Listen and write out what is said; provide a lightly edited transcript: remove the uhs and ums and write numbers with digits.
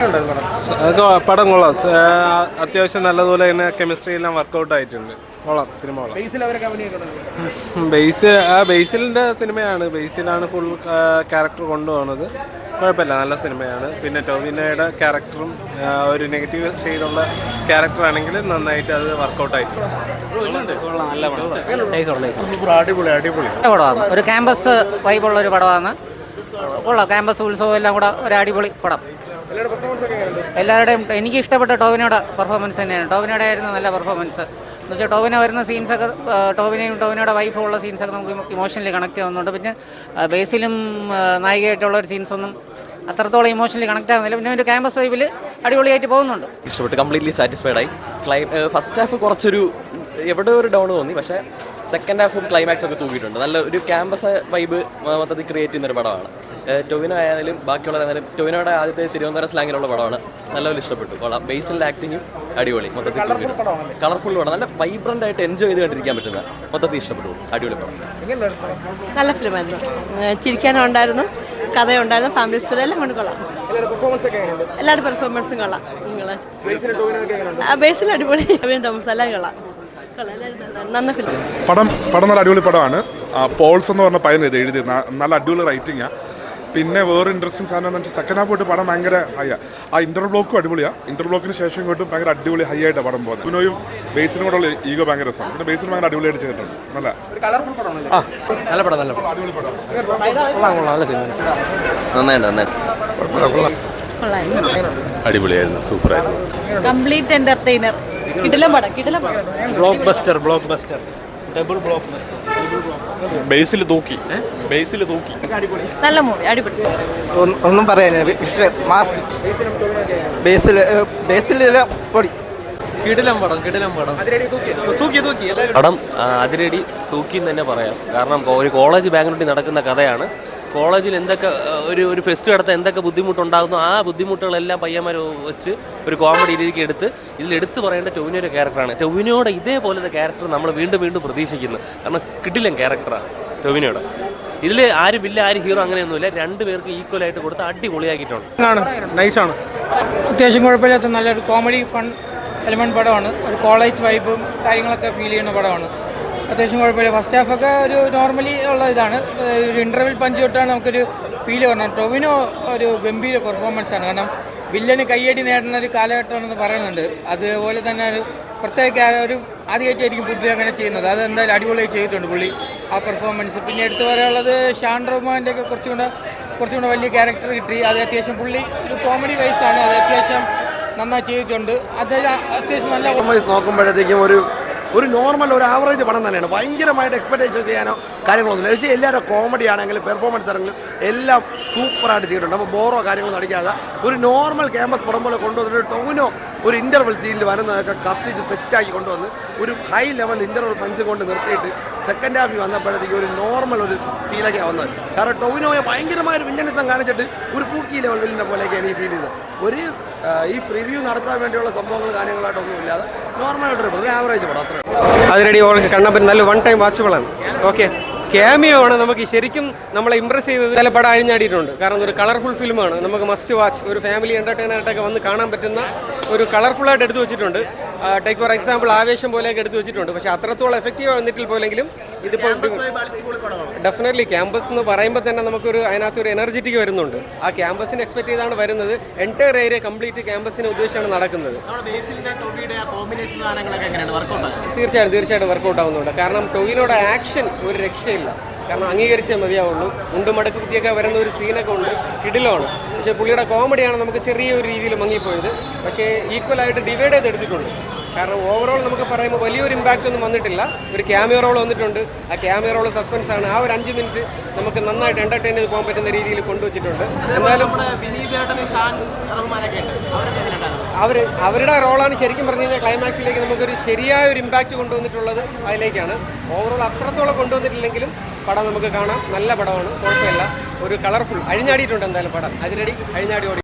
അതൊക്കെ പടം കൊള്ളാം. അത്യാവശ്യം നല്ലതുപോലെ തന്നെ കെമിസ്ട്രി എല്ലാം വർക്കൗട്ട് ആയിട്ടുണ്ട്. കൊള്ളാം, സിനിമ കൊള്ളാം. ബേസിലിൻ്റെ സിനിമയാണ്. ബേസിലാണ് ഫുൾ ക്യാരക്ടർ കൊണ്ടുപോകുന്നത്. കുഴപ്പമില്ല, നല്ല സിനിമയാണ്. പിന്നെ ടോവിനോയുടെ ക്യാരക്ടറും ഒരു നെഗറ്റീവ് ഷെയ്ഡുള്ള ക്യാരക്ടറാണെങ്കിൽ നന്നായിട്ട് അത് വർക്കൗട്ട് ആയിട്ടുണ്ട്. പടമാണ്. ഒരു ക്യാമ്പസ് വൈബുള്ള ഒരു പടമാണ്. കൊള്ളാം. ക്യാമ്പസ് ഉത്സവം എല്ലാം കൂടെ ഒരു അടിപൊളി പടം. എല്ലാവരുടെയും എനിക്ക് ഇഷ്ടപ്പെട്ട ടോവിനോയുടെ പെർഫോമൻസ് തന്നെയാണ്. ടോവിനോയുടെ ആയിരുന്നു നല്ല പെർഫോമൻസ്. എന്ന് വെച്ചാൽ ടോവിനോ വരുന്ന സീൻസൊക്കെ, ടോവിനോയുടെ വൈഫും ഉള്ള സീൻസൊക്കെ നമുക്ക് ഇമോഷണലി കണക്ട് ചെയ്യുന്നുണ്ട്. പിന്നെ ബേസിലും നായികയായിട്ടുള്ള ഒരു സീൻസൊന്നും അത്രത്തോളം ഇമോഷണലി കണക്ട് ആകുന്നില്ല. പിന്നെ ഒരു ക്യാമ്പസ് വൈബിൽ അടിപൊളിയായിട്ട് പോകുന്നുണ്ട്. ഇഷ്ടപ്പെട്ട് കംപ്ലീറ്റ്ലി സാറ്റിസ്ഫൈഡ് ആയി. ഫസ്റ്റ് ഹാഫ് കുറച്ചൊരു എവിടെ ഒരു ഡൗൺ തോന്നി, പക്ഷേ സെക്കൻഡ് ഹാഫും ക്ലൈമാക്സ് ഒക്കെ തൂക്കിയിട്ടുണ്ട്. നല്ല ഒരു ക്യാമ്പസ് വൈബ് മൊത്തത്തിൽ ക്രിയേറ്റ് ചെയ്യുന്നൊരു പടമാണ്. ടൊവിനോ ആയാലും ബാക്കിയുള്ളവരായാലും ടൊവിനോയുടെ ആദ്യത്തെ തിരുവനന്തപുരം സ്ലാങ്ങിലുള്ള പടമാണ്. നല്ലപോലെ ഇഷ്ടപ്പെട്ടു. കൊള്ളാം. ബേസിൻ്റെ ആക്ടിങ്ങും അടിപൊളി. മൊത്തത്തിൽ കളർഫുൾ പടം, നല്ല വൈബ്രൻ്റ് ആയിട്ട് എൻജോയ് ചെയ്ത് കണ്ടിരിക്കാൻ പറ്റുന്ന മൊത്തത്തിൽ ഇഷ്ടപ്പെട്ടു. അടിപൊളി പടം. നല്ല ഫിലിമായിരുന്നു. ചിരിക്കാനും ഉണ്ടായിരുന്നു, കഥയുണ്ടായിരുന്നു, ഫാമിലി സ്റ്റോറി എല്ലാം കൊണ്ട് കൊള്ളാം. എല്ലാവരുടെ പെർഫോമൻസും കൊള്ളാം. ബേസിൽ അടിപൊളി, തോമസ് എല്ലാം കൊള്ളാം. പടം നല്ല അടിപൊളി പടമാണ്. പോൾസ് എന്ന് പറഞ്ഞ പയ്യൻ ഇത് എഴുതി നല്ല അടിപൊളി റൈറ്റിങ്ങാണ്. പിന്നെ വേറെ ഇൻട്രസ്റ്റിംഗ് സാധനം എന്ന് വെച്ചാൽ സെക്കൻഡ് ഹാഫ് തൊട്ട് പടം ഭയങ്കര ഹൈ. ആ ഇന്റർബ്ലോക്കും അടിപൊളിയാണ്. ഇന്റർബ്ലോക്കിന് ശേഷം ഇങ്ങോട്ടും ഭയങ്കര അടിപൊളി ഹൈ ആയിട്ട് പടം പോകുന്നത്. പിന്നെയും ബേസിനും കൂടെ ഉള്ള ഈഗോ ഭയങ്കര രസമാണ്. പിന്നെ ബേസിന് ഭയങ്കര അടിപൊളിയായിട്ട് ചെയ്തിട്ടുണ്ട്. നല്ല പടം അടിപൊളി പടം. അടിപൊളിയായിരുന്നു, സൂപ്പറായിരുന്നു. Complete entertainer. കിടിലം പടം. Blockbuster double blockbuster. Basil തൂക്കി. നല്ല മൂവി, അടിപൊളി. ഒന്നും പറയാനില്ല. കിടിലം പടം. പടം അതിരടി തൂക്കി എന്ന് തന്നെ പറയാം. കാരണം ഒരു കോളേജ് ബാക്ക്ഗ്രൗണ്ടിൽ നടക്കുന്ന കഥയാണ്. കോളേജിൽ എന്തൊക്കെ ഒരു ഫെസ്റ്റ് നടത്താൻ എന്തൊക്കെ ബുദ്ധിമുട്ടുണ്ടാകുന്നു, ആ ബുദ്ധിമുട്ടുകളെല്ലാം പയ്യന്മാർ വെച്ച് ഒരു കോമഡി രീതിക്ക് ഇതിലെടുത്ത് പറയേണ്ട ടൊവിനോയുടെ ക്യാരക്ടറാണ്. ടൊവിനോയുടെ ഇതേപോലത്തെ ക്യാരക്ടർ നമ്മൾ വീണ്ടും പ്രതീക്ഷിക്കുന്നു. കാരണം കിടിലൻ ക്യാരക്ടറാണ് ടൊവിനോയുടെ. ഇതിൽ ആരും വില്ല ആരും ഹീറോ അങ്ങനെയൊന്നുമില്ല. രണ്ടുപേർക്ക് ഈക്വലായിട്ട് കൊടുത്ത് അടിപൊളിയാക്കിയിട്ടുണ്ട്. നൈസാണ്. അത്യാവശ്യം കുഴപ്പമില്ലാത്ത നല്ലൊരു കോമഡി ഫൺ എലമെൻറ്റ് പടമാണ്. ഒരു കോളേജ് വൈബും കാര്യങ്ങളൊക്കെ ഫീൽ ചെയ്യുന്ന പടമാണ്. അത്യാവശ്യം കുഴപ്പമില്ല. ഫസ്റ്റ് ഹാഫൊക്കെ ഒരു നോർമലി ഉള്ള ഇതാണ്. ഒരു ഇൻ്റർവെൽ പഞ്ച് തൊട്ടാണ് നമുക്കൊരു ഫീൽ പറഞ്ഞത്. ടൊവിനോ ഒരു ഗംഭീര പെർഫോമൻസാണ്. കാരണം വില്ലന് കയ്യടി നേടുന്ന ഒരു കാലഘട്ടമാണെന്ന് പറയുന്നുണ്ട്. അതുപോലെ തന്നെ ഒരു പ്രത്യേക ഒരു ആദ്യമായിട്ടായിരിക്കും പുള്ളി അങ്ങനെ ചെയ്യുന്നത്. അത് എന്തായാലും അടിപൊളിയായി ചെയ്തിട്ടുണ്ട് പുള്ളി ആ പെർഫോമൻസ്. പിന്നെ എടുത്തു പറയാനുള്ളത് ഷാൻ റഹ്മാൻ്റെ ഒക്കെ കുറച്ചുകൂടെ വലിയ ക്യാരക്ടർ കിട്ടി. അത് അത്യാവശ്യം പുള്ളി ഒരു കോമഡി വൈസാണ്. അത് അത്യാവശ്യം നന്നായി ചെയ്തിട്ടുണ്ട്. അത് അത്യാവശ്യം നല്ല നോക്കുമ്പോഴത്തേക്കും ഒരു നോർമൽ ഒരു ആവറേജ് പടം തന്നെയാണ്. ഭയങ്കരമായിട്ട് എക്സ്പെക്ടേഷൻ ചെയ്യാനോ കാര്യങ്ങളൊന്നുമില്ല. പക്ഷേ എല്ലാവരും കോമഡി ആണെങ്കിലും പെർഫോമൻസ് ആണെങ്കിലും എല്ലാം സൂപ്പറായിട്ട് ചെയ്തിട്ടുണ്ട്. അപ്പോൾ ബോറോ കാര്യങ്ങളൊന്നും അടിക്കാതെ ഒരു നോർമൽ ക്യാമ്പസ് പടം പോലെ കൊണ്ടുവന്നിട്ട് ടൊവിനോ ഒരു ഇൻ്റർവൽ സീനിൽ വരുന്നതൊക്കെ കത്തിച്ച് സെറ്റാക്കി കൊണ്ടുവന്ന് ഒരു ഹൈ ലെവൽ ഇൻ്റർവൽ പഞ്ച് കൊണ്ട് നിർത്തിയിട്ട് സെക്കൻഡ് ഹാഫിൽ വന്നപ്പോഴത്തേക്ക് ഒരു നോർമൽ ഒരു ഫീലൊക്കെയാണ് വന്നത്. കാരണം ടൊവിനോയെ ഭയങ്കരമായൊരു വില്ലനിസം കാണിച്ചിട്ട് ഒരു പൂക്കി ലെവൽ വില്ലിനെ പോലെയൊക്കെയാണ് ഈ ഫീൽ ചെയ്തത്. ഈ പ്രിവ്യൂ നടത്താൻ വേണ്ടിയുള്ള സംഭവങ്ങൾ കാര്യങ്ങളായിട്ടൊന്നും ഇല്ലാതെ നോർമലായിട്ടൊരു ആവറേജ് പടം അത്രയും. അതിനിടെ കണ്ണപ്പൻ നല്ല വൺ ടൈം വാച്ചബിളാണ്. ഓക്കെ, ക്യാമിയോ ആണ് നമുക്ക് ശരിക്കും നമ്മളെ ഇമ്പ്രസ് ചെയ്തത്. ചില പടം അഴിഞ്ഞാടിയിട്ടുണ്ട്. കാരണം ഒരു കളർഫുൾ ഫിലിമാണ്. നമുക്ക് മസ്റ്റ് വാച്ച്, ഒരു ഫാമിലി എൻ്റർടൈനറായിട്ടൊക്കെ വന്ന് കാണാൻ പറ്റുന്ന ഒരു കളർഫുള്ളായിട്ട് എടുത്തു വെച്ചിട്ടുണ്ട്. ടേക്ക് ഫോർ എക്സാമ്പിൾ ആവേശം പോലെയൊക്കെ എടുത്തു വെച്ചിട്ടുണ്ട്. പക്ഷേ അത്രത്തോളം എഫക്റ്റീവ് വന്നിട്ടിൽ പോലെങ്കിലും ഇതിപ്പോൾ ഡെഫിനറ്റ്ലി ക്യാമ്പസ് എന്ന് പറയുമ്പോൾ തന്നെ നമുക്കൊരു അതിനകത്തൊരു എനർജറ്റിക് വരുന്നുണ്ട്. ആ ക്യാമ്പസിന് എക്സ്പെക്ട് ചെയ്താണ് വരുന്നത്. എൻറ്റയർ ഏരിയ കംപ്ലീറ്റ് ക്യാമ്പസിനെ ഉദ്ദേശിച്ചാണ് നടക്കുന്നത്. തീർച്ചയായിട്ടും വർക്കൗട്ട് ആവുന്നുണ്ട്. കാരണം ടൊവിനോയുടെ ആക്ഷൻ ഒരു രക്ഷയില്ല. കാരണം അംഗീകരിച്ചേ മതിയാവുള്ളൂ. മുണ്ടുമടക്ക് കുത്തിയൊക്കെ വരുന്ന ഒരു സീനൊക്കെ ഉണ്ട്, കിടിലമാണ്. പക്ഷേ പുള്ളിയുടെ കോമഡിയാണ് നമുക്ക് ചെറിയൊരു രീതിയിൽ മങ്ങിപ്പോയത്. പക്ഷേ ഈക്വലായിട്ട് ഡിവൈഡ് ചെയ്തെടുത്തിട്ടുണ്ട്. കാരണം ഓവറോൾ നമുക്ക് പറയുമ്പോൾ വലിയൊരു ഇമ്പാക്റ്റ് ഒന്നും വന്നിട്ടില്ല. ഒരു ക്യാമിയോ റോൾ വന്നിട്ടുണ്ട്. ആ ക്യാമിയോ റോൾ സസ്പെൻസാണ്. ആ ഒരു 5 മിനിറ്റ് നമുക്ക് നന്നായിട്ട് എൻ്റർടൈൻ ചെയ്ത് പോകാൻ പറ്റുന്ന രീതിയിൽ കൊണ്ടുവച്ചിട്ടുണ്ട്. എന്നാലും അവരുടെ റോളാണ് ശരിക്കും പറഞ്ഞു കഴിഞ്ഞാൽ ക്ലൈമാക്സിലേക്ക് നമുക്കൊരു ശരിയായ ഒരു ഇമ്പാക്റ്റ് കൊണ്ടുവന്നിട്ടുള്ളത് അതിലേക്കാണ്. ഓവറോൾ അത്രത്തോളം കൊണ്ടുവന്നിട്ടില്ലെങ്കിലും പടം നമുക്ക് കാണാം. നല്ല പടമാണ്, കുഴപ്പമില്ല. ഒരു കളർഫുൾ അഴിഞ്ഞാടിയിട്ടുണ്ട് എന്തായാലും പടം. അതിരടി അഴിഞ്ഞാടി ഓടി.